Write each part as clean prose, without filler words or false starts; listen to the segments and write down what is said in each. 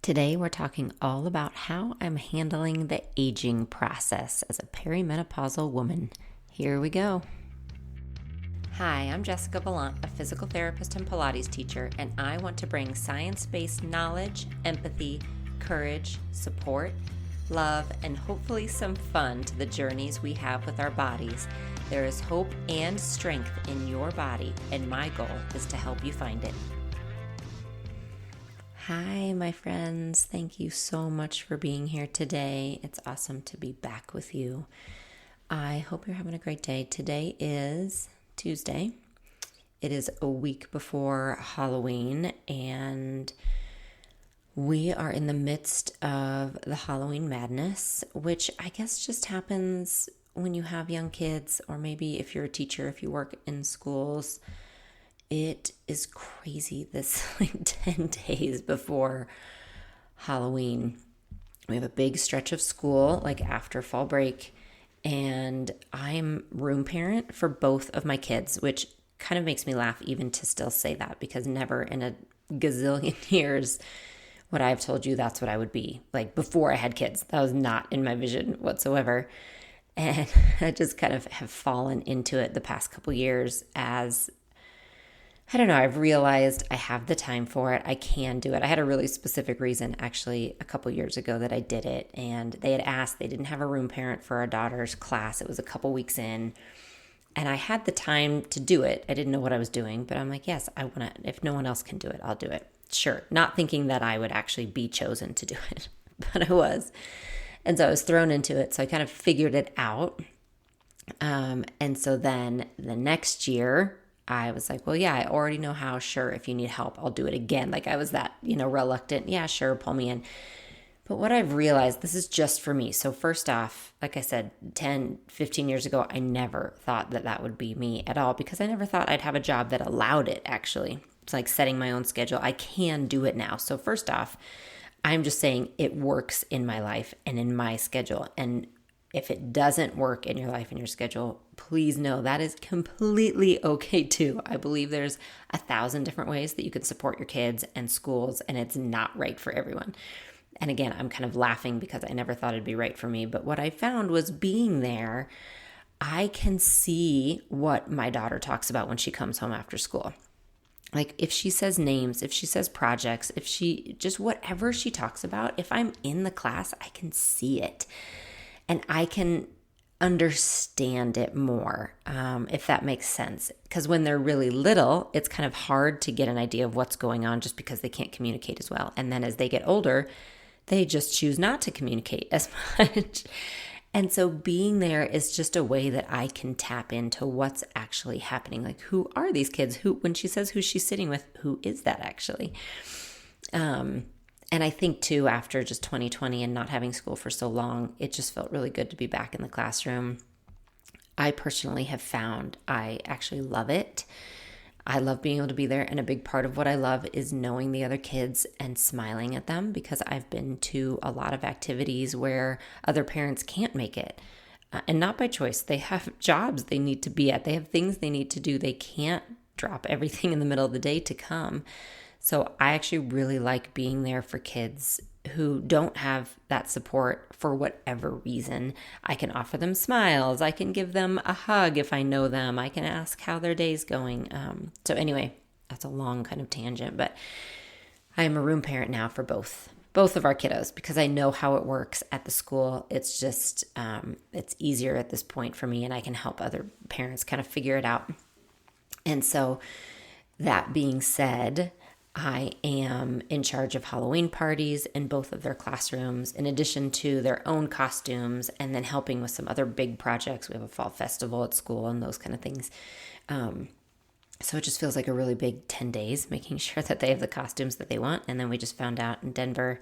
Today, we're talking all about how I'm handling the aging process as a perimenopausal woman. Here we go. Hi, I'm Jessica Valant, a physical therapist and Pilates teacher, and I want to bring science-based knowledge, empathy, courage, support, love, and hopefully some fun to the journeys we have with our bodies. There is hope and strength in your body, and my goal is to help you find it. Hi, my friends. Thank you so much for being here today. It's awesome to be back with you. I hope you're having a great day. Today is Tuesday. It is a week before Halloween, and we are in the midst of the Halloween madness, which I guess just happens when you have young kids, or maybe if you're a teacher, if you work in schools. It is crazy this 10 days before Halloween. We have a big stretch of school, like after fall break, and I'm room parent for both of my kids, which kind of makes me laugh even to still say that, because never in a gazillion years would I have told you that's what I would be. Like before I had kids, that was not in my vision whatsoever. And I just kind of have fallen into it the past couple years as I don't know, I've realized I have the time for it. I can do it. I had a really specific reason actually a couple years ago that I did it. And they had asked, they didn't have a room parent for our daughter's class. It was a couple weeks in. And I had the time to do it. I didn't know what I was doing, but I'm like, yes, I want to. If no one else can do it, I'll do it. Sure. Not thinking that I would actually be chosen to do it, but I was. And so I was thrown into it. So I kind of figured it out. And so then the next year, I was like, well, yeah, I already know how. Sure, if you need help, I'll do it again. Like I was that, reluctant. Yeah, sure, pull me in. But what I've realized, this is just for me. So first off, like I said, 10, 15 years ago, I never thought that that would be me at all, because I never thought I'd have a job that allowed it, actually. It's like setting my own schedule. I can do it now. So first off, I'm just saying it works in my life and in my schedule. And if it doesn't work in your life and your schedule, please know that is completely okay too. I believe there's 1,000 different ways that you can support your kids and schools, and it's not right for everyone. And again, I'm kind of laughing because I never thought it'd be right for me. But what I found was being there, I can see what my daughter talks about when she comes home after school. Like if she says names, if she says projects, if she just whatever she talks about, if I'm in the class, I can see it. And I can understand it more, if that makes sense. Because when they're really little, it's kind of hard to get an idea of what's going on just because they can't communicate as well. And then as they get older, they just choose not to communicate as much. And so being there is just a way that I can tap into what's actually happening. Like, who are these kids? When she says who she's sitting with, who is that actually? And I think too, after just 2020 and not having school for so long, it just felt really good to be back in the classroom. I personally have found I actually love it. I love being able to be there. And a big part of what I love is knowing the other kids and smiling at them, because I've been to a lot of activities where other parents can't make it. And not by choice. They have jobs they need to be at. They have things they need to do. They can't drop everything in the middle of the day to come. So I actually really like being there for kids who don't have that support for whatever reason. I can offer them smiles. I can give them a hug if I know them. I can ask how their day's going. So anyway, that's a long kind of tangent, but I am a room parent now for both of our kiddos, because I know how it works at the school. It's just, it's easier at this point for me, and I can help other parents kind of figure it out. And so that being said, I am in charge of Halloween parties in both of their classrooms, in addition to their own costumes, and then helping with some other big projects. We have a fall festival at school and those kind of things. So it just feels like a really big 10 days, making sure that they have the costumes that they want. And then we just found out in Denver,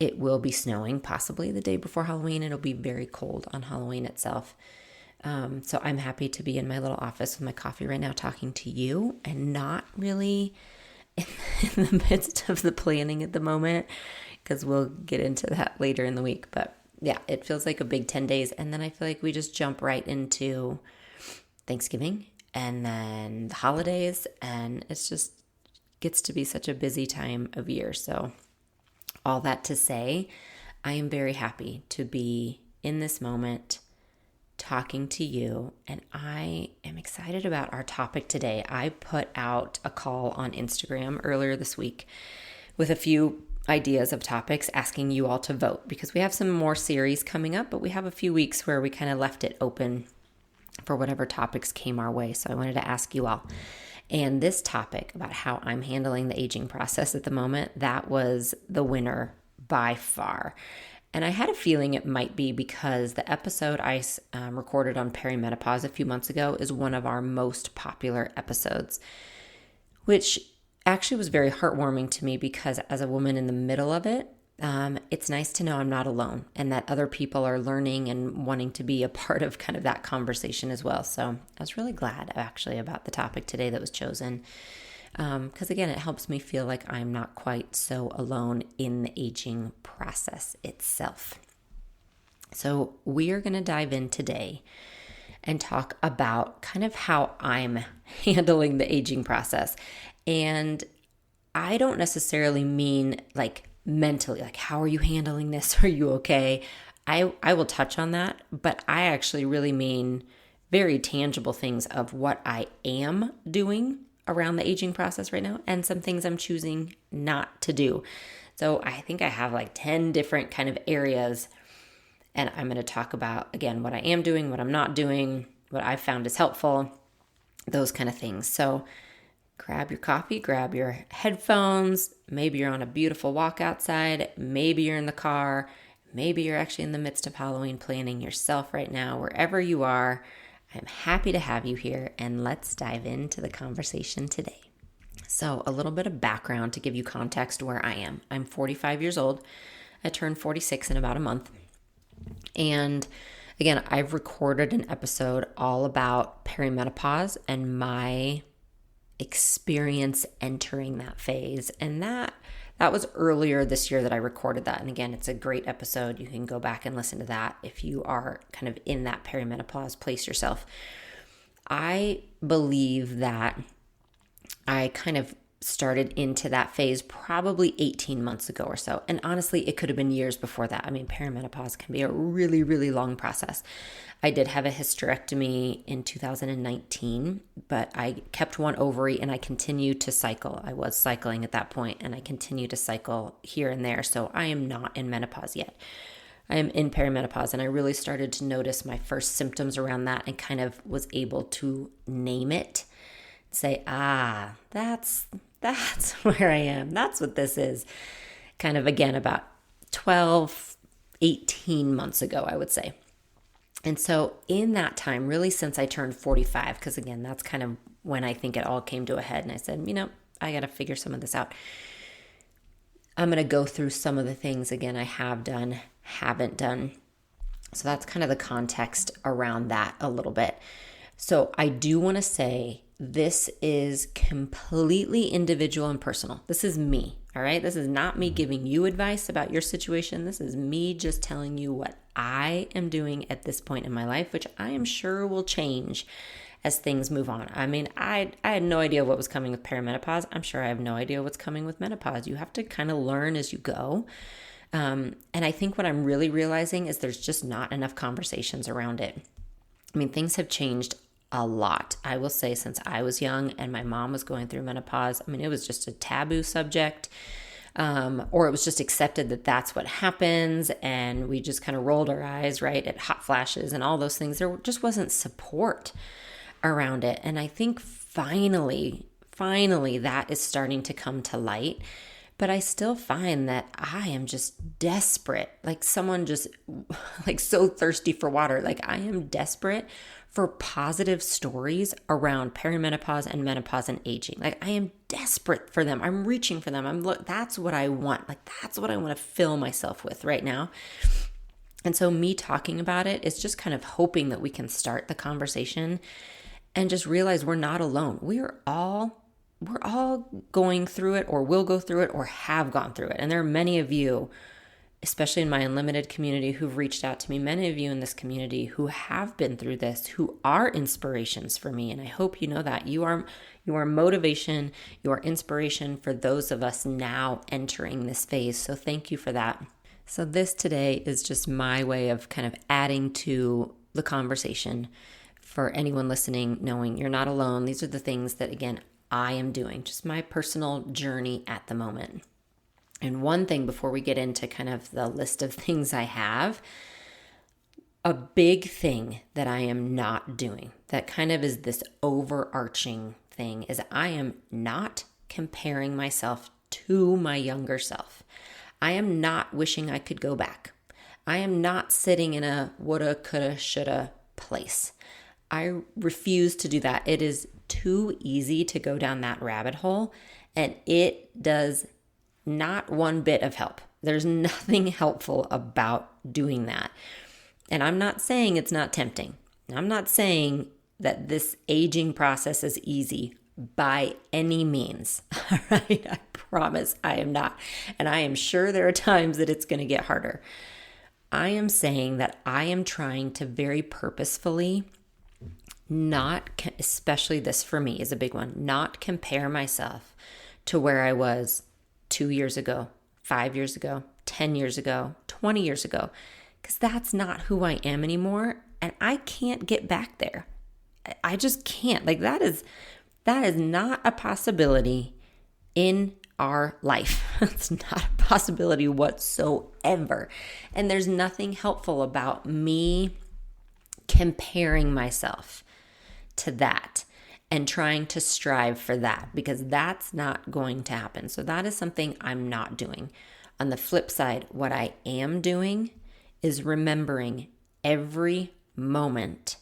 it will be snowing possibly the day before Halloween. It'll be very cold on Halloween itself. So I'm happy to be in my little office with my coffee right now talking to you, and not really in the midst of the planning at the moment, because we'll get into that later in the week. But yeah, it feels like a big 10 days. And then I feel like we just jump right into Thanksgiving and then the holidays. And it's just gets to be such a busy time of year. So All that to say, I am very happy to be in this moment talking to you, and I am excited about our topic today. I put out a call on Instagram earlier this week with a few ideas of topics, asking you all to vote because we have some more series coming up, but we have a few weeks where we kind of left it open for whatever topics came our way. So I wanted to ask you all. And this topic about how I'm handling the aging process at the moment, that was the winner by far. And I had a feeling it might be because the episode I recorded on perimenopause a few months ago is one of our most popular episodes, which actually was very heartwarming to me because as a woman in the middle of it, it's nice to know I'm not alone and that other people are learning and wanting to be a part of kind of that conversation as well. So I was really glad actually about the topic today that was chosen. Because again, it helps me feel like I'm not quite so alone in the aging process itself. So we are going to dive in today and talk about kind of how I'm handling the aging process. And I don't necessarily mean like mentally, like how are you handling this? Are you okay? I will touch on that, but I actually really mean very tangible things of what I am doing around the aging process right now and some things I'm choosing not to do. So I think I have like 10 different kind of areas, and I'm going to talk about, again, what I am doing, what I'm not doing, what I've found is helpful, those kind of things. So grab your coffee, grab your headphones. Maybe you're on a beautiful walk outside. Maybe you're in the car. Maybe you're actually in the midst of Halloween planning yourself right now. Wherever you are, I'm happy to have you here, and let's dive into the conversation today. So a little bit of background to give you context where I am. I'm 45 years old. I turned 46 in about a month. And again, I've recorded an episode all about perimenopause and my experience entering that phase. And that was earlier this year that I recorded that. And again, it's a great episode. You can go back and listen to that if you are kind of in that perimenopause place yourself. I believe that I kind of started into that phase probably 18 months ago or so. And honestly, it could have been years before that. I mean, perimenopause can be a really, really long process. I did have a hysterectomy in 2019, but I kept one ovary and I continued to cycle. I was cycling at that point and I continue to cycle here and there. So I am not in menopause yet. I am in perimenopause, and I really started to notice my first symptoms around that and kind of was able to name it, say, that's where I am. That's what this is. Kind of, again, about 12, 18 months ago, I would say. And so in that time, really since I turned 45, because again, that's kind of when I think it all came to a head. And I said, I got to figure some of this out. I'm going to go through some of the things, again, I have done, haven't done. So that's kind of the context around that a little bit. So I do want to say this is completely individual and personal. This is me, all right? This is not me giving you advice about your situation. This is me just telling you what I am doing at this point in my life, which I am sure will change as things move on. I mean, I had no idea what was coming with perimenopause. I'm sure I have no idea what's coming with menopause. You have to kind of learn as you go. And I think what I'm really realizing is there's just not enough conversations around it. I mean, things have changed a lot, I will say, since I was young and my mom was going through menopause. I mean, it was just a taboo subject, or it was just accepted that that's what happens, and we just kind of rolled our eyes, right, at hot flashes and all those things. There just wasn't support around it. And I think finally that is starting to come to light. But I still find that I am just desperate, like someone just like so thirsty for water. Like I am desperate for positive stories around perimenopause and menopause and aging. Like I am desperate for them. I'm reaching for them. That's what I want. Like that's what I want to fill myself with right now. And so me talking about it is just kind of hoping that we can start the conversation and just realize we're not alone. We're all going through it, or will go through it, or have gone through it. And there are many of you especially in my unlimited community who've reached out to me, many of you in this community who have been through this, who are inspirations for me. And I hope you know that you are motivation, you are inspiration for those of us now entering this phase. So thank you for that. So this today is just my way of kind of adding to the conversation for anyone listening, knowing you're not alone. These are the things that, again, I am doing, just my personal journey at the moment. And one thing before we get into kind of the list of things I have, a big thing that I am not doing, that kind of is this overarching thing, is I am not comparing myself to my younger self. I am not wishing I could go back. I am not sitting in a woulda, coulda, shoulda place. I refuse to do that. It is too easy to go down that rabbit hole, and it does not one bit of help. There's nothing helpful about doing that. And I'm not saying it's not tempting. I'm not saying that this aging process is easy by any means. All right, I promise I am not. And I am sure there are times that it's going to get harder. I am saying that I am trying to very purposefully not, especially this for me is a big one, not compare myself to where I was 2 years ago, 5 years ago, 10 years ago, 20 years ago, because that's not who I am anymore. And I can't get back there. I just can't. Like that is not a possibility in our life. It's not a possibility whatsoever. And there's nothing helpful about me comparing myself to that and trying to strive for that, because that's not going to happen. So that is something I'm not doing. On the flip side, what I am doing is remembering every moment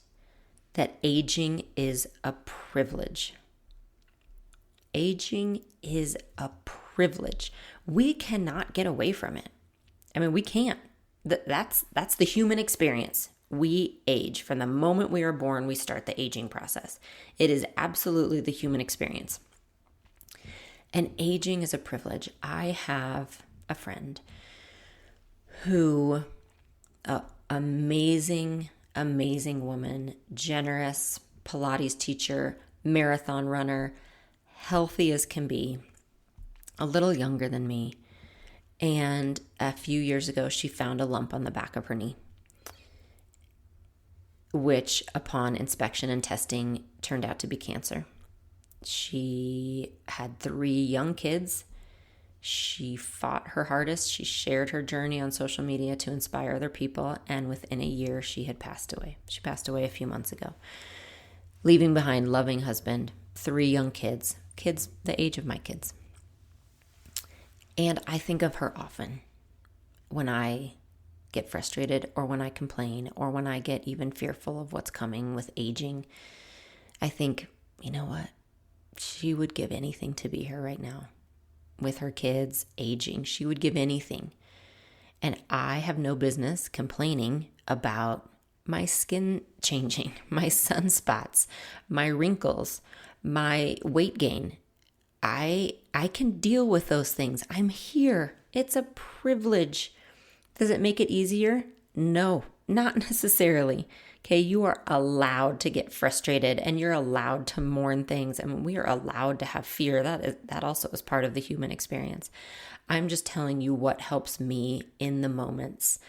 that aging is a privilege. Aging is a privilege. We cannot get away from it. I mean, we can't. That's the human experience. We age. From the moment we are born, we start the aging process. It is absolutely the human experience. And aging is a privilege. I have a friend who, amazing woman, generous Pilates teacher, marathon runner, healthy as can be, a little younger than me. And a few years ago, she found a lump on the back of her knee, which upon inspection and testing turned out to be cancer. She had 3 young kids. She fought her hardest. She shared her journey on social media to inspire other people. And within a year, she had passed away. She passed away a few months ago, leaving behind loving husband, 3 young kids the age of my kids. And I think of her often when I get frustrated or when I complain or when I get even fearful of what's coming with aging. I think, you know what? She would give anything to be here right now with her kids aging. She would give anything. And I have no business complaining about my skin changing, my sunspots, my wrinkles, my weight gain. I can deal with those things. I'm here. It's a privilege. Does it make it easier? No, not necessarily. Okay, you are allowed to get frustrated and you're allowed to mourn things. I mean, we are allowed to have fear. That also is part of the human experience. I'm just telling you what helps me in the moments.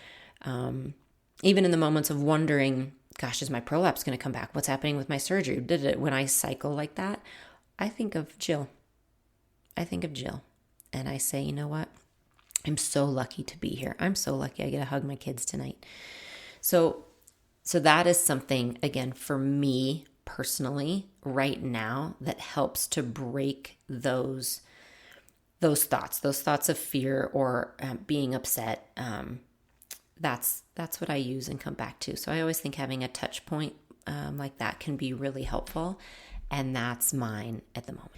Even in the moments of wondering, gosh, is my prolapse going to come back? What's happening with my surgery? When I cycle like that, I think of Jill. And I say, you know what? I'm so lucky to be here. I'm so lucky I get to hug my kids tonight. So that is something, again, for me personally right now that helps to break those thoughts of fear or being upset. That's what I use and come back to. So I always think having a touch point like that can be really helpful. And that's mine at the moment.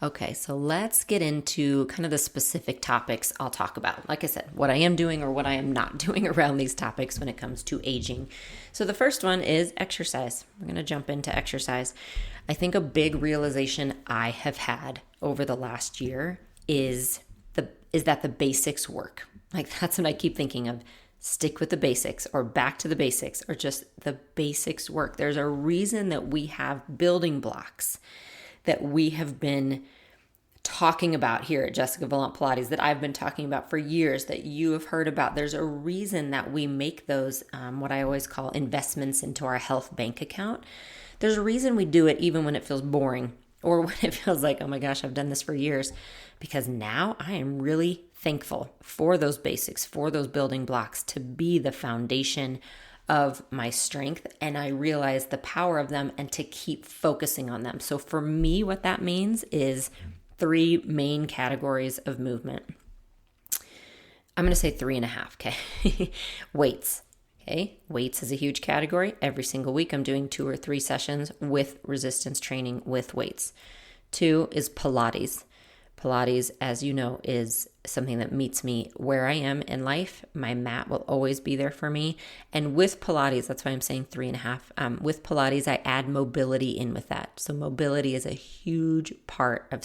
Okay, so let's get into kind of the specific topics I'll talk about. Like I said, what I am doing or what I am not doing around these topics when it comes to aging. So the first one is exercise. We're going to jump into exercise. I think a big realization I have had over the last year is that the basics work. Like that's what I keep thinking of. Stick with the basics, or back to the basics, or just the basics work. There's a reason that we have building blocks that we have been talking about here at Jessica Valant Pilates, that I've been talking about for years, that you have heard about. There's a reason that we make those, what I always call investments into our health bank account. There's a reason we do it even when it feels boring, or when it feels like, oh my gosh, I've done this for years, because now I am really thankful for those basics, for those building blocks to be the foundation of my strength. And I realize the power of them and to keep focusing on them. So for me, what that means is 3 main categories of movement. I'm going to say 3.5, okay? Weights, okay? Weights is a huge category. Every single week I'm doing 2 or 3 sessions with resistance training with weights. 2 is Pilates. Pilates, as you know, is something that meets me where I am in life. My mat will always be there for me. And with Pilates, that's why I'm saying 3.5. With Pilates, I add mobility in with that. So mobility is a huge part of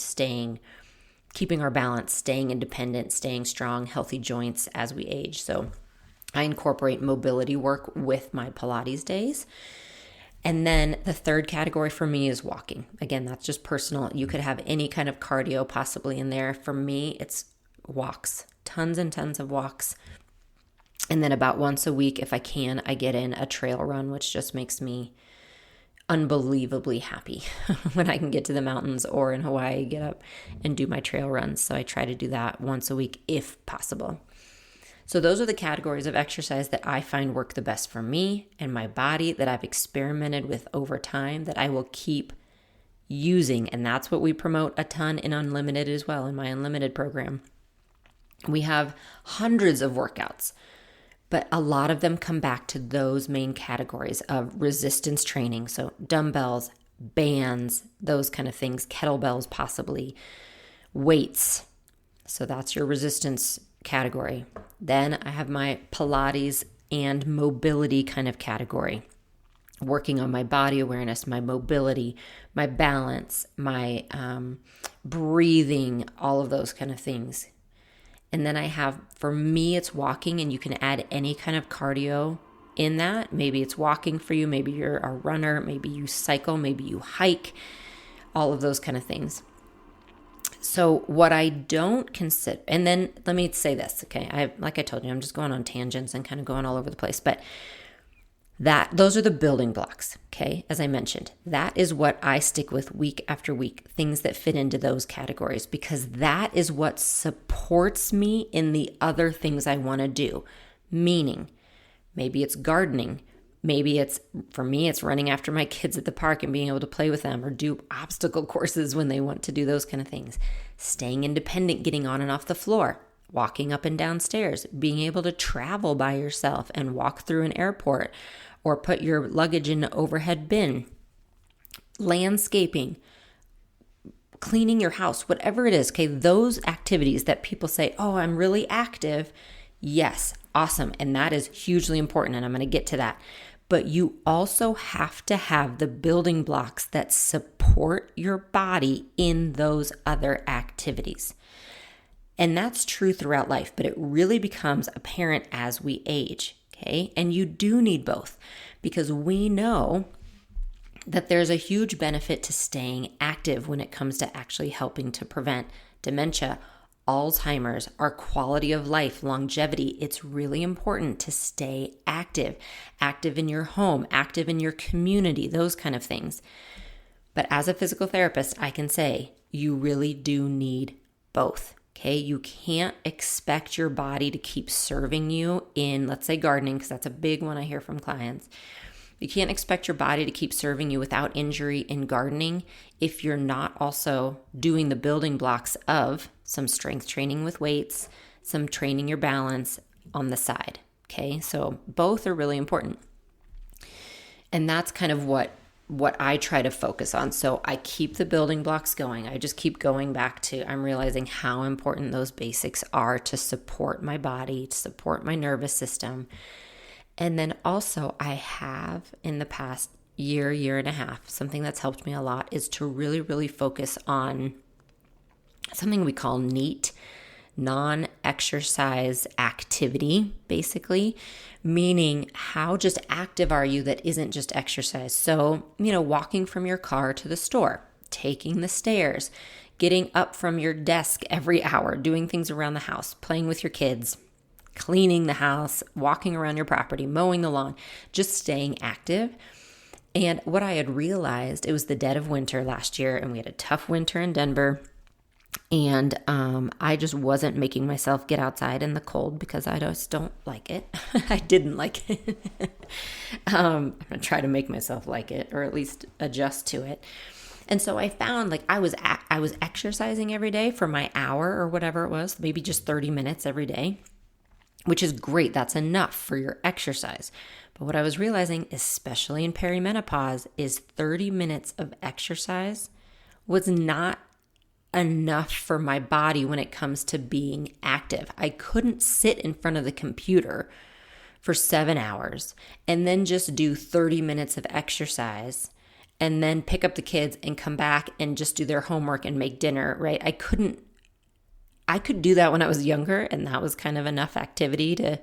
keeping our balance, staying independent, staying strong, healthy joints as we age. So I incorporate mobility work with my Pilates days. And then the third category for me is walking. Again, that's just personal. You could have any kind of cardio possibly in there. For me, it's walks, tons and tons of walks. And then about once a week, if I can, I get in a trail run, which just makes me unbelievably happy when I can get to the mountains, or in Hawaii, get up and do my trail runs. So I try to do that once a week if possible. So those are the categories of exercise that I find work the best for me and my body, that I've experimented with over time, that I will keep using. And that's what we promote a ton in Unlimited as well, in my Unlimited program. We have hundreds of workouts, but a lot of them come back to those main categories of resistance training. So dumbbells, bands, those kind of things, kettlebells possibly, weights. So that's your resistance category. Then I have my Pilates and mobility kind of category, working on my body awareness, my mobility, my balance, my breathing, all of those kind of things. And then I have, for me, it's walking, and you can add any kind of cardio in that. Maybe it's walking for you, maybe you're a runner, maybe you cycle, maybe you hike, all of those kind of things. So what I don't consider, and then let me say this, okay? Like I told you, I'm just going on tangents and kind of going all over the place, but those are the building blocks, okay? As I mentioned, that is what I stick with week after week, things that fit into those categories, because that is what supports me in the other things I want to do. Meaning, maybe it's gardening. Maybe for me, it's running after my kids at the park and being able to play with them, or do obstacle courses when they want to do those kind of things. Staying independent, getting on and off the floor, walking up and down stairs, being able to travel by yourself and walk through an airport, or put your luggage in an overhead bin, landscaping, cleaning your house, whatever it is, okay? Those activities that people say, oh, I'm really active. Yes, awesome. And that is hugely important. And I'm going to get to that. But you also have to have the building blocks that support your body in those other activities. And that's true throughout life, but it really becomes apparent as we age, okay? And you do need both, because we know that there's a huge benefit to staying active when it comes to actually helping to prevent dementia, Alzheimer's, our quality of life, longevity. It's really important to stay active in your home, active in your community, those kind of things. But as a physical therapist, I can say you really do need both. Okay, you can't expect your body to keep serving you in, let's say, gardening, because that's a big one I hear from clients. You can't expect your body to keep serving you without injury in gardening if you're not also doing the building blocks of some strength training with weights, some training your balance on the side. Okay, so both are really important. And that's kind of what I try to focus on. So I keep the building blocks going. I just keep going back to, I'm realizing how important those basics are to support my body, to support my nervous system. And then also I have in the past year and a half, something that's helped me a lot is to really, really focus on something we call NEAT, non-exercise activity, basically, meaning how just active are you that isn't just exercise? So, walking from your car to the store, taking the stairs, getting up from your desk every hour, doing things around the house, playing with your kids, cleaning the house, walking around your property, mowing the lawn, just staying active. And what I had realized, it was the dead of winter last year, and we had a tough winter in Denver. And I just wasn't making myself get outside in the cold because I just don't like it. I didn't like it. I'm going to try to make myself like it, or at least adjust to it. And so I found like I was exercising every day for my hour or whatever it was, maybe just 30 minutes every day, which is great. That's enough for your exercise. But what I was realizing, especially in perimenopause, is 30 minutes of exercise was not enough for my body when it comes to being active. I couldn't sit in front of the computer for 7 hours and then just do 30 minutes of exercise and then pick up the kids and come back and just do their homework and make dinner, right? I could do that when I was younger, and that was kind of enough activity to,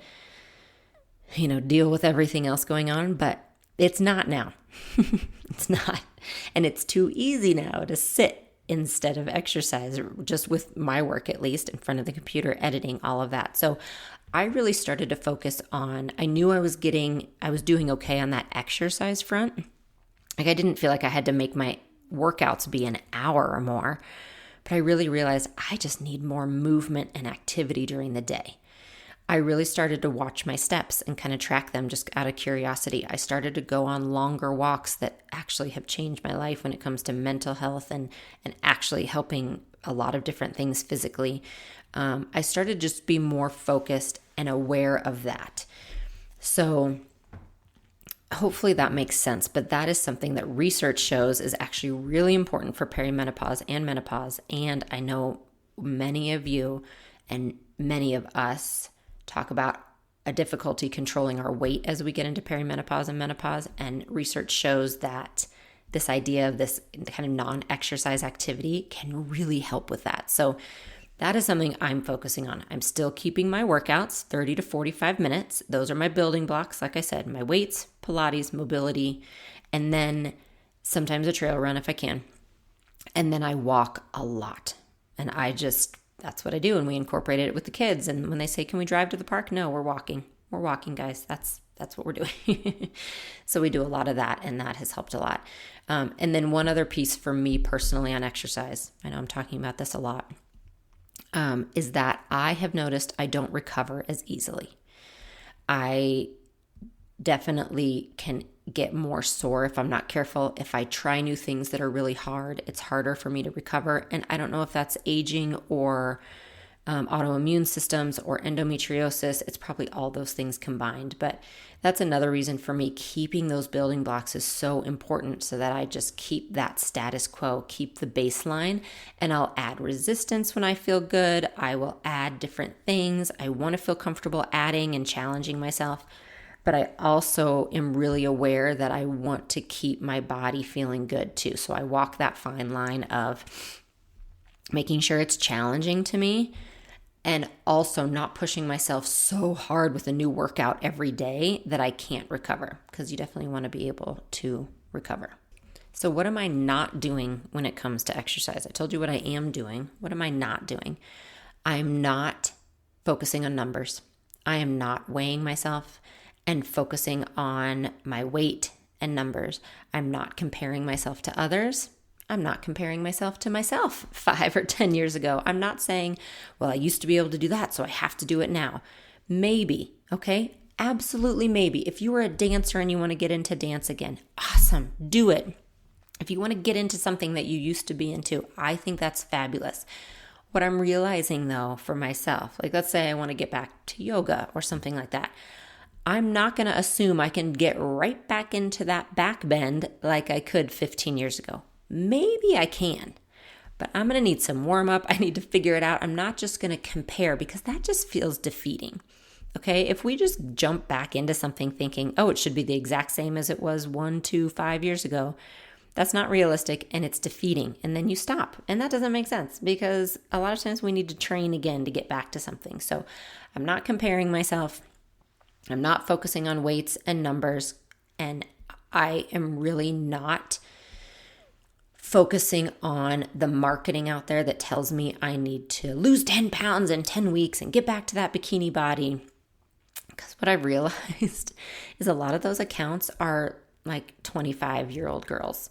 deal with everything else going on, but it's not now. It's not. And it's too easy now to sit instead of exercise, just with my work, at least, in front of the computer, editing, all of that. So I really started to focus on, I knew I was doing okay on that exercise front. Like I didn't feel like I had to make my workouts be an hour or more, but I really realized I just need more movement and activity during the day. I really started to watch my steps and kind of track them just out of curiosity. I started to go on longer walks that actually have changed my life when it comes to mental health and actually helping a lot of different things physically. I started to just be more focused and aware of that. So hopefully that makes sense, but that is something that research shows is actually really important for perimenopause and menopause. And I know many of you and many of us talk about a difficulty controlling our weight as we get into perimenopause and menopause. And research shows that this idea of this kind of non-exercise activity can really help with that. So that is something I'm focusing on. I'm still keeping my workouts 30 to 45 minutes. Those are my building blocks. Like I said, my weights, Pilates, mobility, and then sometimes a trail run if I can. And then I walk a lot. And that's what I do. And we incorporated it with the kids. And when they say, can we drive to the park? No, we're walking. We're walking, guys. That's what we're doing. So we do a lot of that, and that has helped a lot. And then one other piece for me personally on exercise, I know I'm talking about this a lot, is that I have noticed I don't recover as easily. I definitely can get more sore if I'm not careful. If I try new things that are really hard, it's harder for me to recover. And I don't know if that's aging or autoimmune systems or endometriosis. It's probably all those things combined. But that's another reason for me keeping those building blocks is so important, so that I just keep that status quo, keep the baseline, and I'll add resistance when I feel good. I will add different things I want to feel comfortable adding and challenging myself. But I also am really aware that I want to keep my body feeling good too. So I walk that fine line of making sure it's challenging to me and also not pushing myself so hard with a new workout every day that I can't recover, because you definitely want to be able to recover. So what am I not doing when it comes to exercise? I told you what I am doing. What am I not doing? I'm not focusing on numbers. I am not weighing myself and focusing on my weight and numbers. I'm not comparing myself to others. I'm not comparing myself to myself 5 or 10 years ago. I'm not saying, well, I used to be able to do that, so I have to do it now. Maybe, okay? Absolutely maybe. If you were a dancer and you want to get into dance again, awesome, do it. If you want to get into something that you used to be into, I think that's fabulous. What I'm realizing though for myself, like let's say I want to get back to yoga or something like that, I'm not going to assume I can get right back into that back bend like I could 15 years ago. Maybe I can, but I'm going to need some warm up. I need to figure it out. I'm not just going to compare, because that just feels defeating. Okay. If we just jump back into something thinking, oh, it should be the exact same as it was 1, 2, 5 years ago, That's not realistic and it's defeating. And then you stop. And that doesn't make sense because a lot of times we need to train again to get back to something. So I'm not comparing myself. I'm not focusing on weights and numbers. And I am really not focusing on the marketing out there that tells me I need to lose 10 pounds in 10 weeks and get back to that bikini body. Because what I've realized is a lot of those accounts are like 25-year-old girls.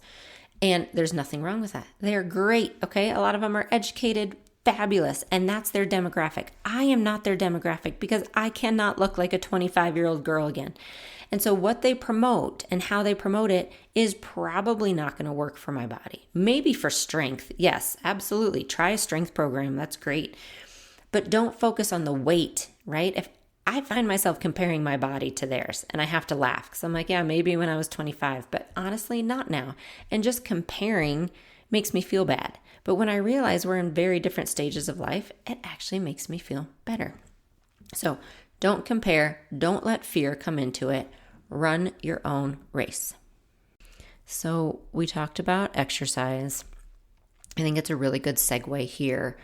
And there's nothing wrong with that. They're great, okay? A lot of them are educated, fabulous, and that's their demographic. I am not their demographic because I cannot look like a 25-year-old girl again. And so what they promote and how they promote it is probably not going to work for my body. Maybe for strength. Yes, absolutely. Try a strength program. That's great. But don't focus on the weight, right? If I find myself comparing my body to theirs and I have to laugh because I'm like, yeah, maybe when I was 25, but honestly, not now. And just comparing makes me feel bad. But when I realize we're in very different stages of life, it actually makes me feel better. So don't compare. Don't let fear come into it. Run your own race. So we talked about exercise. I think it's a really good segue here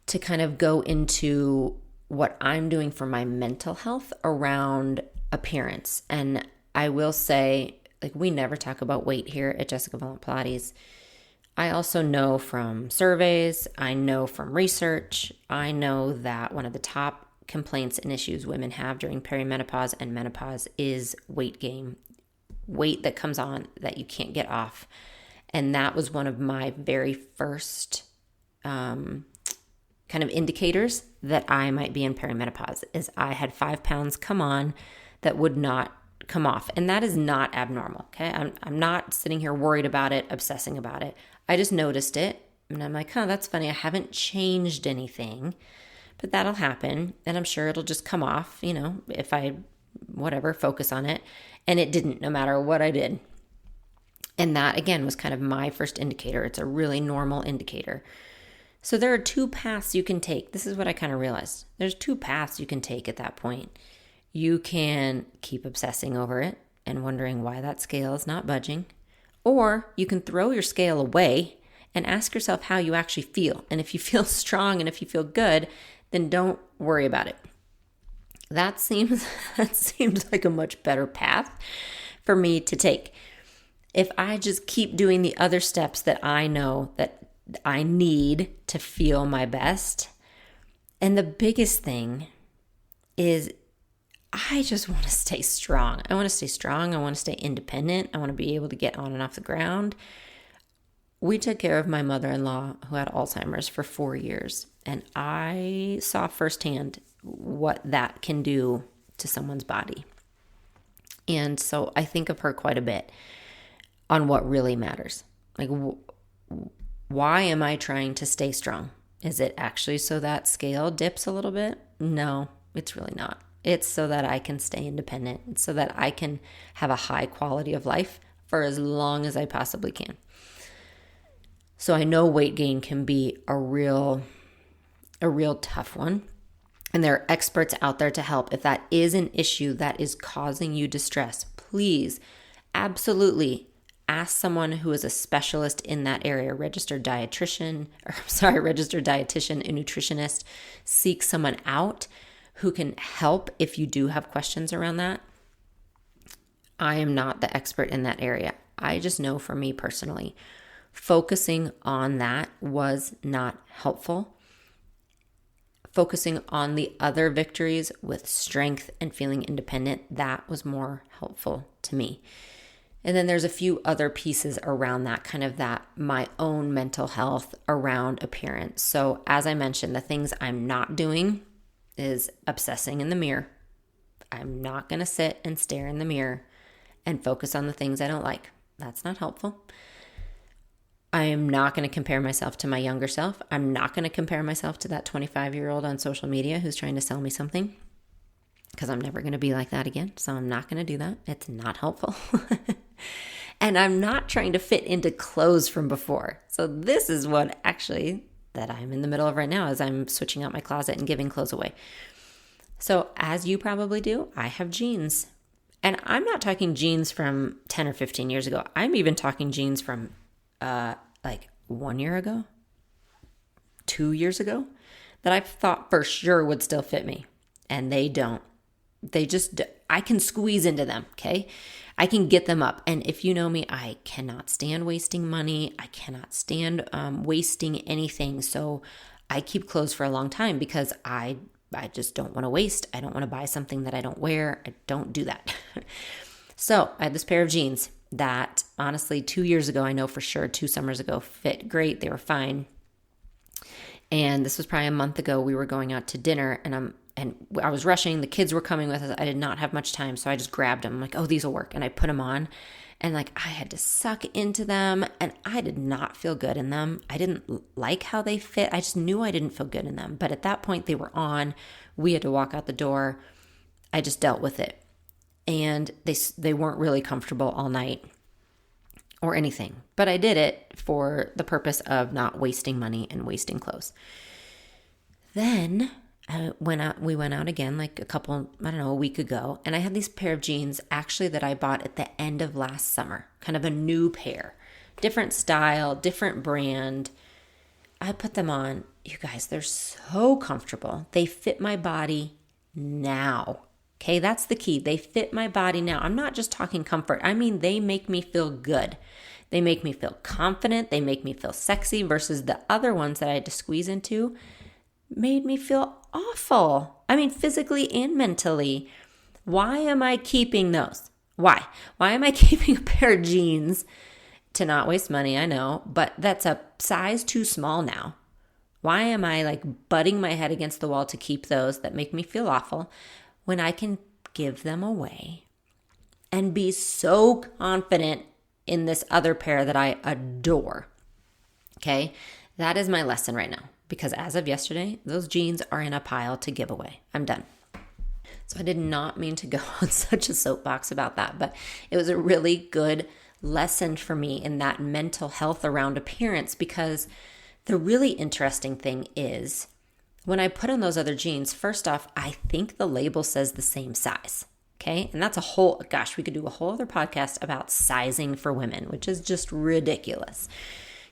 to kind of go into what I'm doing for my mental health around appearance. And I will say, like, we never talk about weight here at Jessica Valant Pilates. I also know from surveys, I know from research, I know that one of the top complaints and issues women have during perimenopause and menopause is weight gain, weight that comes on that you can't get off. And that was one of my very first kind of indicators that I might be in perimenopause is I had 5 pounds come on that would not come off. And that is not abnormal. Okay. I'm not sitting here worried about it, obsessing about it. I just noticed it and I'm like, that's funny. I haven't changed anything, but that'll happen. And I'm sure it'll just come off, if I, focus on it. And it didn't, no matter what I did. And that again was kind of my first indicator. It's a really normal indicator. So there are 2 paths you can take. This is what I kind of realized. There's 2 paths you can take at that point. You can keep obsessing over it and wondering why that scale is not budging. Or you can throw your scale away and ask yourself how you actually feel. And if you feel strong and if you feel good, then don't worry about it. That seems like a much better path for me to take. If I just keep doing the other steps that I know that I need to feel my best. And the biggest thing is I just want to stay strong. I want to stay strong. I want to stay independent. I want to be able to get on and off the ground. We took care of my mother-in-law who had Alzheimer's for 4 years. And I saw firsthand what that can do to someone's body. And so I think of her quite a bit on what really matters. Like, why am I trying to stay strong? Is it actually so that scale dips a little bit? No, it's really not. It's so that I can stay independent. It's so that I can have a high quality of life for as long as I possibly can. So I know weight gain can be a real tough one. And there are experts out there to help. If that is an issue that is causing you distress, please absolutely ask someone who is a specialist in that area, registered dietitian, and nutritionist. Seek someone out who can help if you do have questions around that. I am not the expert in that area. I just know for me personally, focusing on that was not helpful. Focusing on the other victories with strength and feeling independent, that was more helpful to me. And then there's a few other pieces around that, kind of that my own mental health around appearance. So as I mentioned, the things I'm not doing is obsessing in the mirror. I'm not going to sit and stare in the mirror and focus on the things I don't like. That's not helpful. I am not going to compare myself to my younger self. I'm not going to compare myself to that 25-year-old on social media who's trying to sell me something, because I'm never going to be like that again. So I'm not going to do that. It's not helpful. And I'm not trying to fit into clothes from before. So this is what actually that I'm in the middle of right now, as I'm switching out my closet and giving clothes away. So as you probably do, I have jeans. And I'm not talking jeans from 10 or 15 years ago. I'm even talking jeans from like 1 year ago, 2 years ago, that I thought for sure would still fit me. And they don't. I can squeeze into them, okay? I can get them up. And if you know me, I cannot stand wasting money. I cannot stand wasting anything. So I keep clothes for a long time because I just don't want to waste. I don't want to buy something that I don't wear. I don't do that. So I had this pair of jeans that honestly 2 years ago, I know for sure 2 summers ago, fit great. They were fine. And this was probably a month ago. We were going out to dinner and I was rushing. The kids were coming with us. I did not have much time. So I just grabbed them. I'm like, oh, these will work. And I put them on and like I had to suck into them and I did not feel good in them. I didn't like how they fit. I just knew I didn't feel good in them. But at that point they were on. We had to walk out the door. I just dealt with it. And they weren't really comfortable all night or anything. But I did it for the purpose of not wasting money and wasting clothes. Then we went out again like a week ago. And I had these pair of jeans actually that I bought at the end of last summer. Kind of a new pair. Different style, different brand. I put them on. You guys, they're so comfortable. They fit my body now. Okay, that's the key. They fit my body now. I'm not just talking comfort. I mean, they make me feel good. They make me feel confident. They make me feel sexy versus the other ones that I had to squeeze into made me feel awful. I mean, physically and mentally. Why am I keeping those? Why? Why am I keeping a pair of jeans to not waste money? I know, but that's a size too small now. Why am I like butting my head against the wall to keep those that make me feel awful when I can give them away and be so confident in this other pair that I adore? Okay, that is my lesson right now. Because as of yesterday, those jeans are in a pile to give away. I'm done. So I did not mean to go on such a soapbox about that, but it was a really good lesson for me in that mental health around appearance, because the really interesting thing is when I put on those other jeans, first off, I think the label says the same size. Okay. And that's we could do a whole other podcast about sizing for women, which is just ridiculous.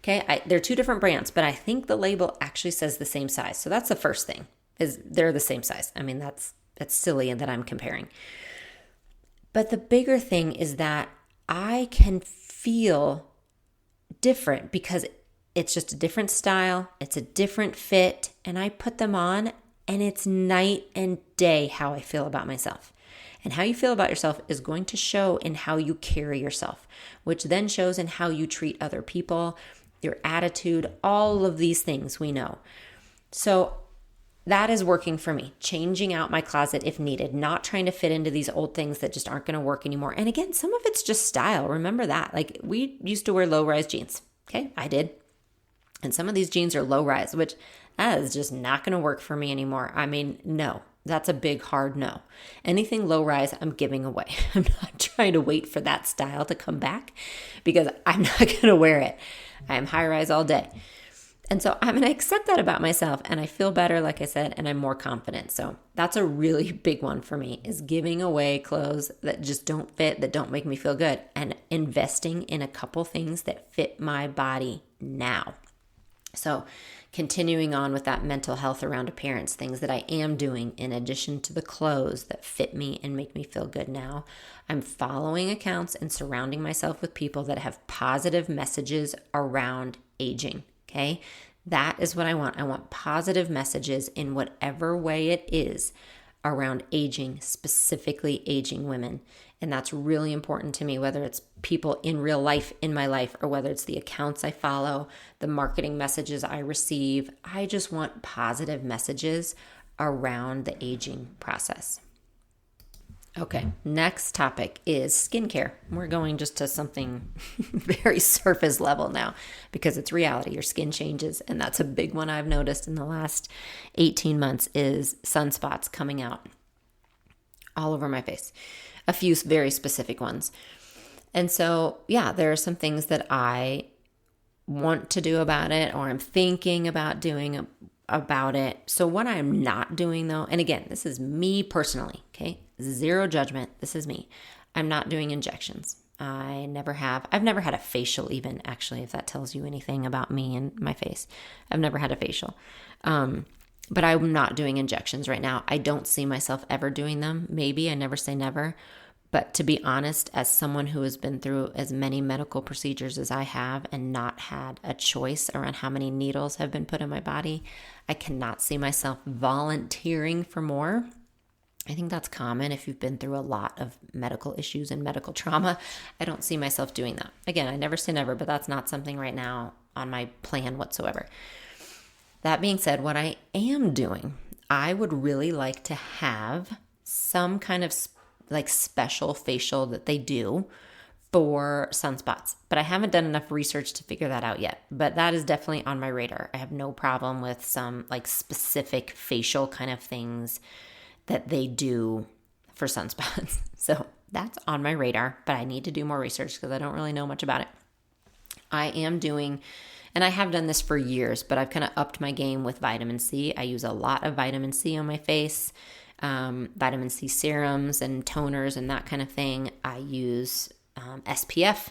Okay, they're 2 different brands, but I think the label actually says the same size. So that's the first thing, is they're the same size. I mean, that's silly that I'm comparing. But the bigger thing is that I can feel different because it's just a different style, it's a different fit, and I put them on and it's night and day how I feel about myself. And how you feel about yourself is going to show in how you carry yourself, which then shows in how you treat other people, your attitude, all of these things we know. So that is working for me, changing out my closet if needed, not trying to fit into these old things that just aren't going to work anymore. And again, some of it's just style. Remember that. Like we used to wear low-rise jeans. Okay, I did. And some of these jeans are low-rise, which that is just not going to work for me anymore. I mean, no. That's a big, hard no. Anything low rise, I'm giving away. I'm not trying to wait for that style to come back because I'm not going to wear it. I am high rise all day. And so I'm going to accept that about myself, and I feel better, like I said, and I'm more confident. So that's a really big one for me, is giving away clothes that just don't fit, that don't make me feel good, and investing in a couple things that fit my body now. So continuing on with that mental health around appearance, things that I am doing in addition to the clothes that fit me and make me feel good now. I'm following accounts and surrounding myself with people that have positive messages around aging, okay? That is what I want. I want positive messages in whatever way it is around aging, specifically aging women. And that's really important to me, whether it's people in real life in my life or whether it's the accounts I follow, the marketing messages I receive. I just want positive messages around the aging process. Okay, next topic is skincare. We're going just to something very surface level now because it's reality. Your skin changes, and that's a big one I've noticed in the last 18 months is sunspots coming out all over my face. A few very specific ones. And so, yeah, there are some things that I want to do about it or I'm thinking about doing about it. So what I'm not doing though, and again, this is me personally, okay? Zero judgment. This is me. I'm not doing injections. I never have. I've never had a facial even, actually, if that tells you anything about me and my face. I've never had a facial. But I'm not doing injections right now. I don't see myself ever doing them. Maybe, I never say never. But to be honest, as someone who has been through as many medical procedures as I have and not had a choice around how many needles have been put in my body, I cannot see myself volunteering for more. I think that's common if you've been through a lot of medical issues and medical trauma. I don't see myself doing that. Again, I never say never, but that's not something right now on my plan whatsoever. That being said, what I am doing, I would really like to have some kind of like special facial that they do for sunspots, but I haven't done enough research to figure that out yet. But that is definitely on my radar. I have no problem with some like specific facial kind of things that they do for sunspots. So that's on my radar, but I need to do more research because I don't really know much about it. I am doing, and I have done this for years, but I've kind of upped my game with vitamin C. I use a lot of vitamin C on my face, vitamin C serums and toners and that kind of thing. I use SPF.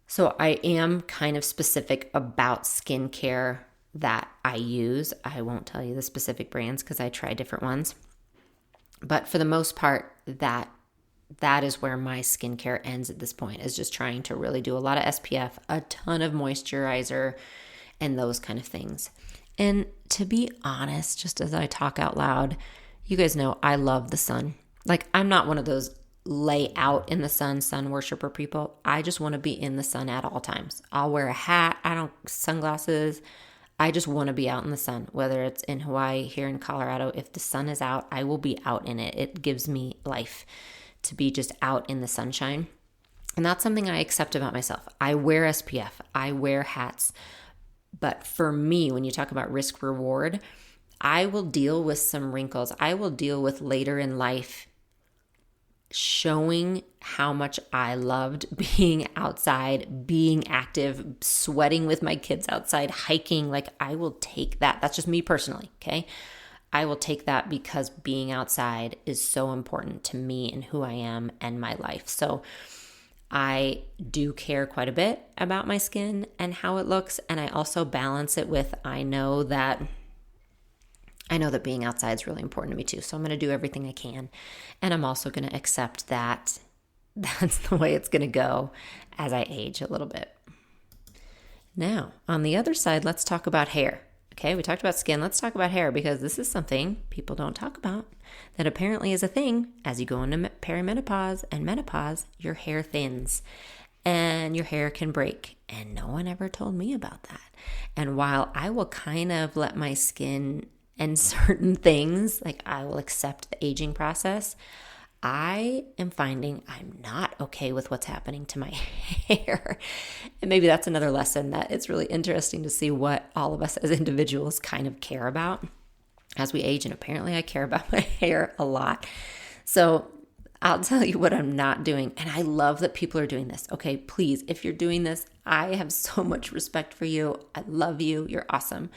So I am kind of specific about skincare that I use. I won't tell you the specific brands because I try different ones. But for the most part, that is where my skincare ends at this point, is just trying to really do a lot of SPF, a ton of moisturizer, and those kind of things. And to be honest, just as I talk out loud, you guys know I love the sun. Like, I'm not one of those lay out in the sun worshiper people. I just want to be in the sun at all times. I'll wear a hat, sunglasses. I just want to be out in the sun, whether it's in Hawaii, here in Colorado. If the sun is out, I will be out in it. It gives me life to be just out in the sunshine. And that's something I accept about myself. I wear SPF, I wear hats. But for me, when you talk about risk reward, I will deal with some wrinkles. I will deal with later in life showing how much I loved being outside, being active, sweating with my kids outside, hiking. Like, I will take that. That's just me personally, okay? I will take that because being outside is so important to me and who I am and my life. So I do care quite a bit about my skin and how it looks. And I also balance it with, I know that being outside is really important to me too. So I'm going to do everything I can. And I'm also going to accept that that's the way it's going to go as I age a little bit. Now, on the other side, let's talk about hair. Okay, we talked about skin. Let's talk about hair, because this is something people don't talk about that apparently is a thing. As you go into perimenopause and menopause, your hair thins and your hair can break. And no one ever told me about that. And while I will kind of let my skin and certain things, like I will accept the aging process, I am finding I'm not okay with what's happening to my hair. And maybe that's another lesson, that it's really interesting to see what all of us as individuals kind of care about as we age. And apparently I care about my hair a lot. So I'll tell you what I'm not doing. And I love that people are doing this. Okay, please, if you're doing this, I have so much respect for you. I love you. You're awesome.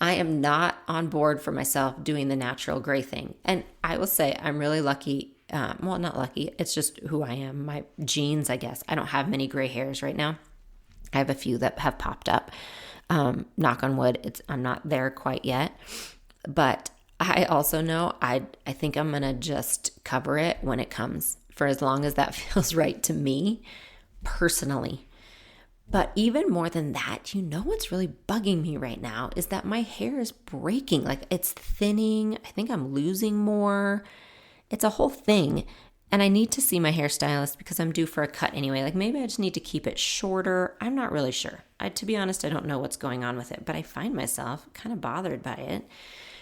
I am not on board for myself doing the natural gray thing. And I will say I'm really lucky. Well, not lucky. It's just who I am. My genes, I guess. I don't have many gray hairs right now. I have a few that have popped up. Knock on wood. I'm not there quite yet. But I also know I think I'm going to just cover it when it comes, for as long as that feels right to me personally. But even more than that, you know what's really bugging me right now is that my hair is breaking. Like, it's thinning. I think I'm losing more. It's a whole thing. And I need to see my hairstylist because I'm due for a cut anyway. Like, maybe I just need to keep it shorter. I'm not really sure. To be honest, I don't know what's going on with it, but I find myself kind of bothered by it.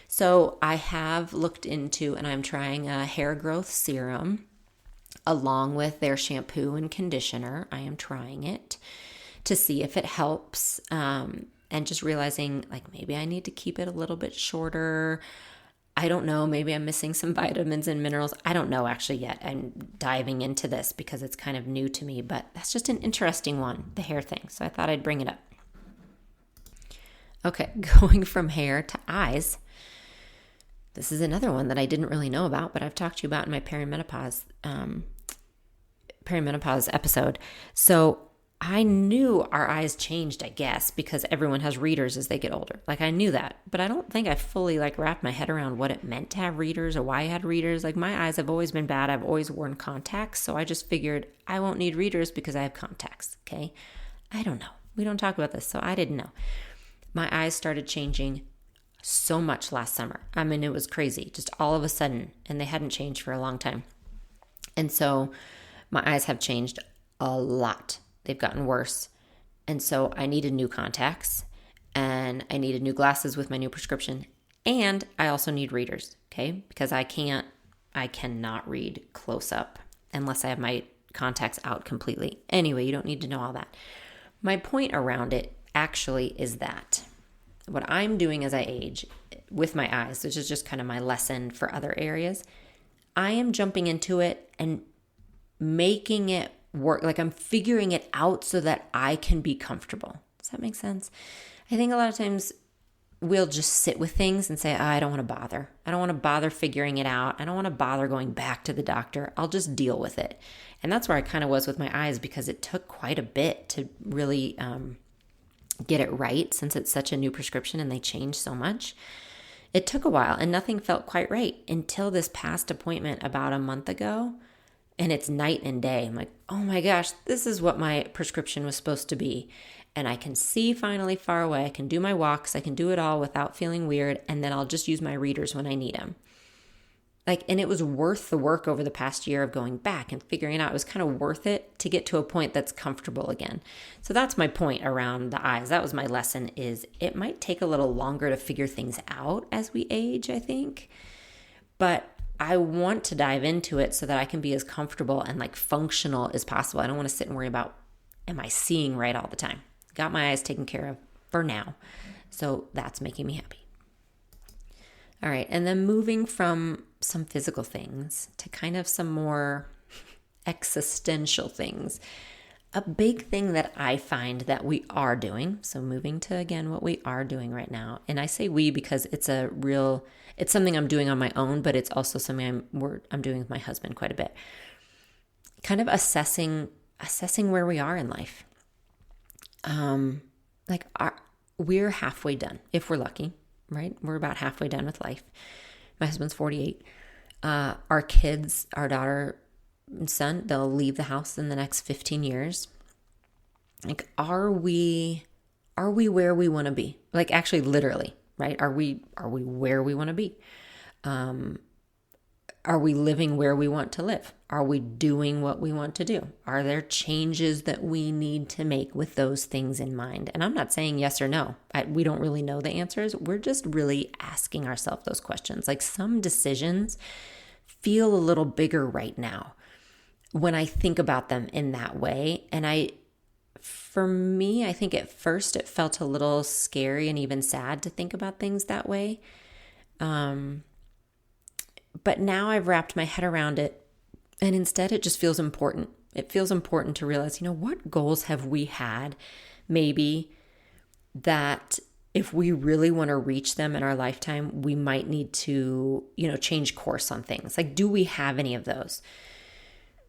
So I have looked into, and I'm trying a hair growth serum along with their shampoo and conditioner. I am trying it to see if it helps, and just realizing, like, maybe I need to keep it a little bit shorter. I don't know. Maybe I'm missing some vitamins and minerals. I don't know actually yet. I'm diving into this because it's kind of new to me, but that's just an interesting one, the hair thing. So I thought I'd bring it up. Okay, going from hair to eyes. This is another one that I didn't really know about, but I've talked to you about in my perimenopause perimenopause episode. So I knew our eyes changed, I guess, because everyone has readers as they get older. Like I knew that, but I don't think I fully wrapped my head around what it meant to have readers or why I had readers. Like my eyes have always been bad. I've always worn contacts. So I just figured I won't need readers because I have contacts. Okay. I don't know. We don't talk about this. So I didn't know. My eyes started changing so much last summer. I mean, it was crazy, just all of a sudden, and they hadn't changed for a long time. And so my eyes have changed a lot. They've gotten worse. And so I needed new contacts and I needed new glasses with my new prescription. And I also need readers, okay? Because I cannot read close up unless I have my contacts out completely. Anyway, you don't need to know all that. My point around it actually is that what I'm doing as I age with my eyes, which is just kind of my lesson for other areas, I am jumping into it and making it work. Like I'm figuring it out so that I can be comfortable. Does that make sense? I think a lot of times we'll just sit with things and say, I don't want to bother. I don't want to bother figuring it out. I don't want to bother going back to the doctor. I'll just deal with it. And that's where I kind of was with my eyes because it took quite a bit to really get it right since it's such a new prescription and they changed so much. It took a while and nothing felt quite right until this past appointment about a month ago. And it's night and day. I'm like, oh my gosh, this is what my prescription was supposed to be. And I can see finally far away. I can do my walks. I can do it all without feeling weird. And then I'll just use my readers when I need them. And it was worth the work over the past year of going back and figuring it out. It was kind of worth it to get to a point that's comfortable again. So that's my point around the eyes. That was my lesson is it might take a little longer to figure things out as we age, I think. But I want to dive into it so that I can be as comfortable and functional as possible. I don't want to sit and worry about, am I seeing right all the time? Got my eyes taken care of for now. So that's making me happy. All right. And then moving from some physical things to kind of some more existential things. A big thing that I find that we are doing, so moving to, again, what we are doing right now. And I say we because it's something I'm doing on my own, but it's also something I'm doing with my husband quite a bit. Kind of assessing where we are in life. We're halfway done, if we're lucky, right? We're about halfway done with life. My husband's 48. Our kids, our daughter and son, they'll leave the house in the next 15 years. Are we where we want to be? Actually, literally, right? Are we where we want to be? Are we living where we want to live? Are we doing what we want to do? Are there changes that we need to make with those things in mind? And I'm not saying yes or no. We don't really know the answers. We're just really asking ourselves those questions. Some decisions feel a little bigger right now when I think about them in that way. And for me, I think at first it felt a little scary and even sad to think about things that way. But now I've wrapped my head around it, and instead it just feels important. It feels important to realize, what goals have we had maybe that if we really want to reach them in our lifetime, we might need to, change course on things. Do we have any of those?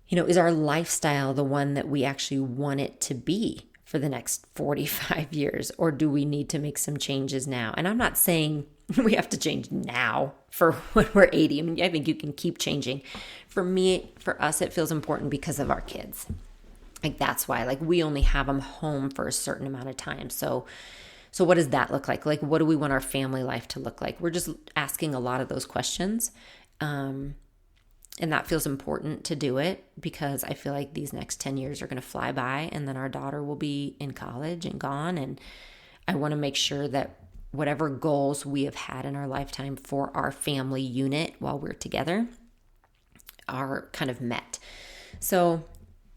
Is our lifestyle the one that we actually want it to be for the next 45 years? Or do we need to make some changes now? And I'm not saying we have to change now for when we're 80. I mean, I think you can keep changing. For us, it feels important because of our kids. That's why, we only have them home for a certain amount of time. So what does that look like? What do we want our family life to look like? We're just asking a lot of those questions. And that feels important to do it because I feel like these next 10 years are going to fly by and then our daughter will be in college and gone. And I want to make sure that whatever goals we have had in our lifetime for our family unit while we're together are kind of met. So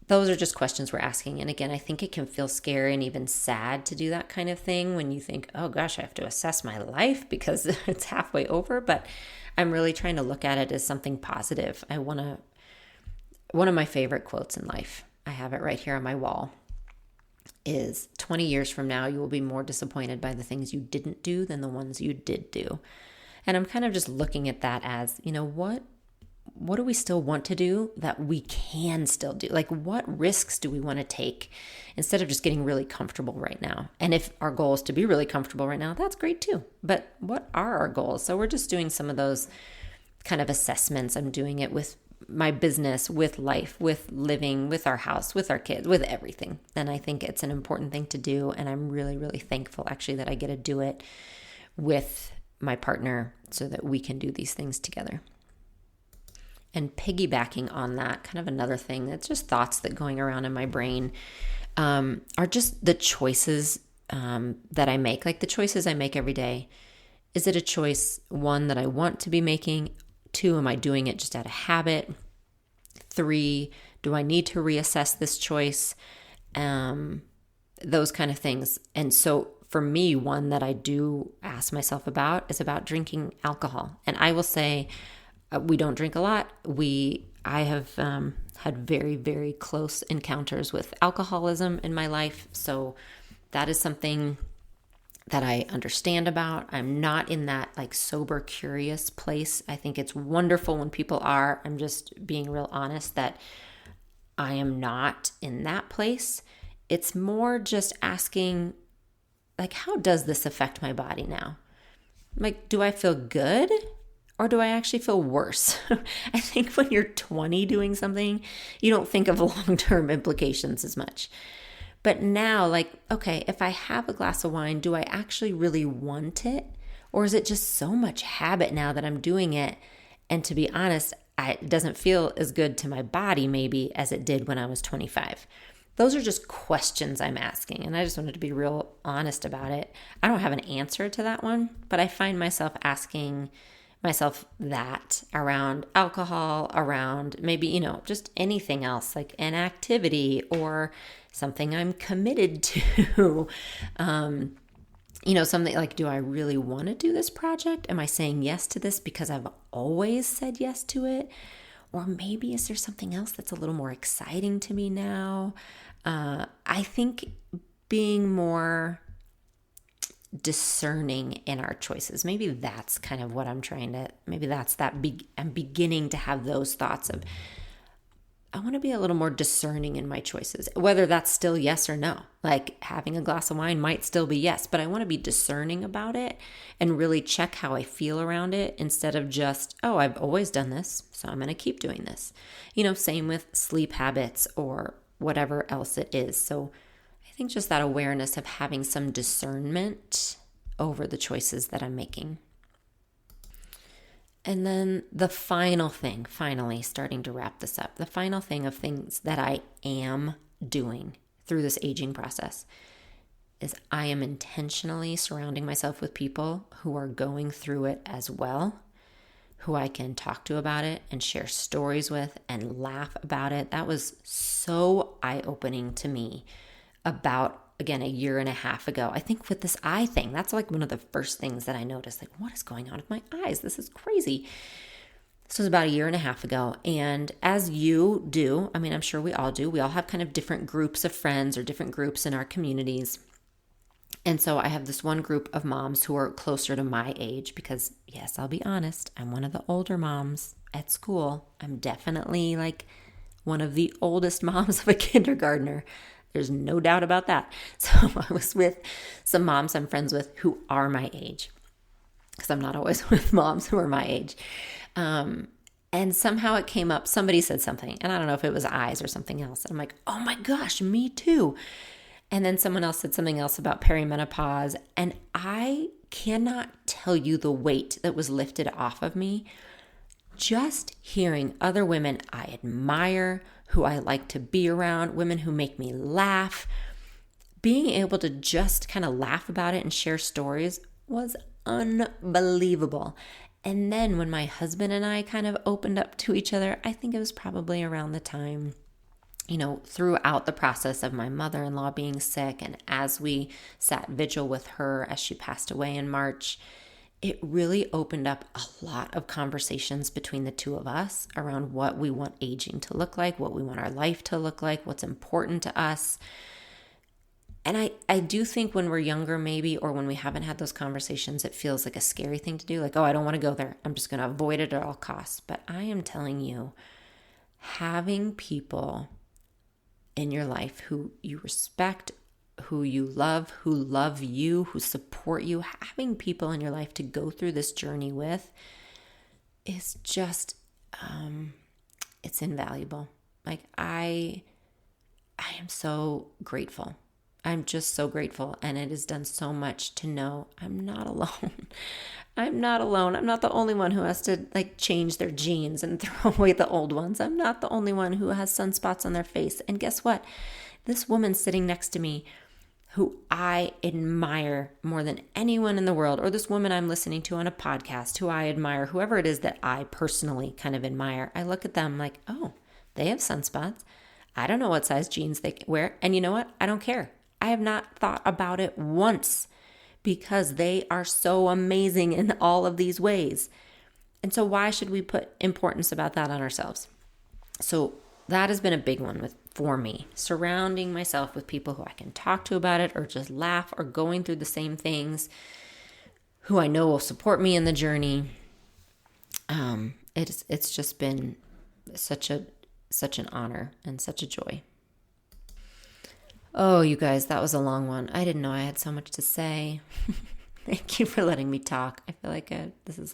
those are just questions we're asking. And again, I think it can feel scary and even sad to do that kind of thing when you think, oh gosh, I have to assess my life because it's halfway over. But I'm really trying to look at it as something positive. One of my favorite quotes in life, I have it right here on my wall, is 20 years from now, you will be more disappointed by the things you didn't do than the ones you did do. And I'm kind of just looking at that as, what do we still want to do that we can still do? Like, what risks do we want to take instead of just getting really comfortable right now? And if our goal is to be really comfortable right now, that's great too. But what are our goals? So we're just doing some of those kind of assessments. I'm doing it with my business, with life, with living, with our house, with our kids, with everything. And I think it's an important thing to do. And I'm really, really thankful actually that I get to do it with my partner so that we can do these things together. And piggybacking on that, kind of another thing that's just thoughts that going around in my brain are just the choices that I make, like the choices I make every day. Is it a choice, one, that I want to be making? 2, am I doing it just out of habit? 3, do I need to reassess this choice? Those kind of things. And so for me, one that I do ask myself about is about drinking alcohol. And I will say we don't drink a lot. I have had very, very close encounters with alcoholism in my life. So that is something that I understand about. I'm not in that like sober, curious place. I think it's wonderful when people are. I'm just being real honest that I am not in that place. It's more just asking, like, how does this affect my body now? Like, do I feel good or do I actually feel worse? I think when you're 20 doing something, you don't think of long-term implications as much. But now, like, okay, if I have a glass of wine, do I actually really want it? Or is it just so much habit now that I'm doing it? And to be honest, it doesn't feel as good to my body maybe as it did when I was 25. Those are just questions I'm asking. And I just wanted to be real honest about it. I don't have an answer to that one, but I find myself asking myself that around alcohol, around maybe, just anything else like an activity or something I'm committed to. Something like, do I really want to do this project? Am I saying yes to this because I've always said yes to it? Or maybe is there something else that's a little more exciting to me now? I think being more discerning in our choices. Maybe that's kind of what I'm I'm beginning to have those thoughts of, I want to be a little more discerning in my choices, whether that's still yes or no. Like having a glass of wine might still be yes, but I want to be discerning about it and really check how I feel around it instead of just, oh, I've always done this, so I'm going to keep doing this. Same with sleep habits or whatever else it is. So I think just that awareness of having some discernment over the choices that I'm making. And then the final thing, finally starting to wrap this up, the final thing of things that I am doing through this aging process is I am intentionally surrounding myself with people who are going through it as well, who I can talk to about it and share stories with and laugh about it. That was so eye-opening to me about, again, a year and a half ago. I think with this eye thing, that's like one of the first things that I noticed, like, what is going on with my eyes? This is crazy. This was about a year and a half ago. And as you do, I'm sure we all do, we all have kind of different groups of friends or different groups in our communities. And so I have this one group of moms who are closer to my age because, yes, I'll be honest, I'm one of the older moms at school. I'm definitely like one of the oldest moms of a kindergartner. There's no doubt about that. So I was with some moms I'm friends with who are my age, because I'm not always with moms who are my age. And somehow it came up, somebody said something, and I don't know if it was eyes or something else. And I'm like, oh my gosh, me too. And then someone else said something else about perimenopause. And I cannot tell you the weight that was lifted off of me just hearing other women I admire, who I like to be around, women who make me laugh. Being able to just kind of laugh about it and share stories was unbelievable. And then when my husband and I kind of opened up to each other, I think it was probably around the time, throughout the process of my mother-in-law being sick, and as we sat vigil with her as she passed away in March, it really opened up a lot of conversations between the two of us around what we want aging to look like, what we want our life to look like, what's important to us. And I do think when we're younger, maybe, or when we haven't had those conversations, it feels like a scary thing to do. Like, oh, I don't want to go there. I'm just going to avoid it at all costs. But I am telling you, having people in your life who you respect, who you love you, who support you, having people in your life to go through this journey with is just, it's invaluable. Like, I am so grateful. I'm just so grateful, and it has done so much to know I'm not alone. I'm not alone. I'm not the only one who has to change their jeans and throw away the old ones. I'm not the only one who has sunspots on their face. And guess what? This woman sitting next to me, who I admire more than anyone in the world, or this woman I'm listening to on a podcast who I admire, whoever it is that I personally kind of admire, I look at them like, oh, they have sunspots. I don't know what size jeans they wear. And you know what? I don't care. I have not thought about it once because they are so amazing in all of these ways. And so why should we put importance about that on ourselves? So that has been a big one for me, surrounding myself with people who I can talk to about it or just laugh or going through the same things, who I know will support me in the journey. It's just been such an honor and such a joy. Oh, you guys, that was a long one. I didn't know I had so much to say. Thank you for letting me talk. I feel like this is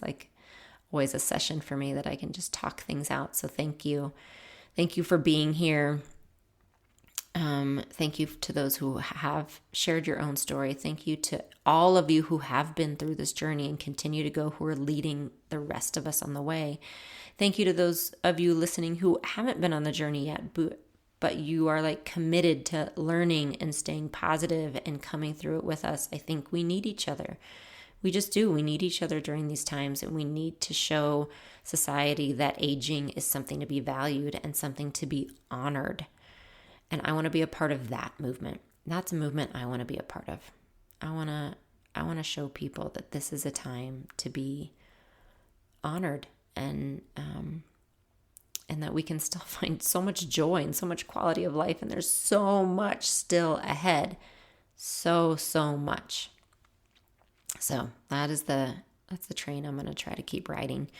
always a session for me that I can just talk things out. So thank you. Thank you for being here. Thank you to those who have shared your own story. Thank you to all of you who have been through this journey and continue to go, who are leading the rest of us on the way. Thank you to those of you listening who haven't been on the journey yet, but you are committed to learning and staying positive and coming through it with us. I think we need each other. We just do. We need each other during these times, and we need to show society that aging is something to be valued and something to be honored. And I want to be a part of that movement. That's a movement I want to be a part of. I want to show people that this is a time to be honored and that we can still find so much joy and so much quality of life. And there's so much still ahead. So much. So that's the train I'm going to try to keep riding.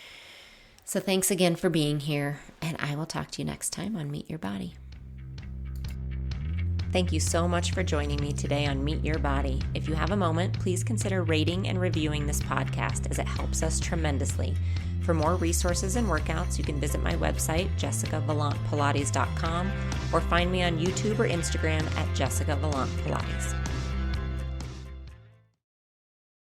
So thanks again for being here. And I will talk to you next time on Meet Your Body. Thank you so much for joining me today on Meet Your Body. If you have a moment, please consider rating and reviewing this podcast, as it helps us tremendously. For more resources and workouts, you can visit my website, jessicavalantpilates.com, or find me on YouTube or Instagram at Jessica Valant Pilates.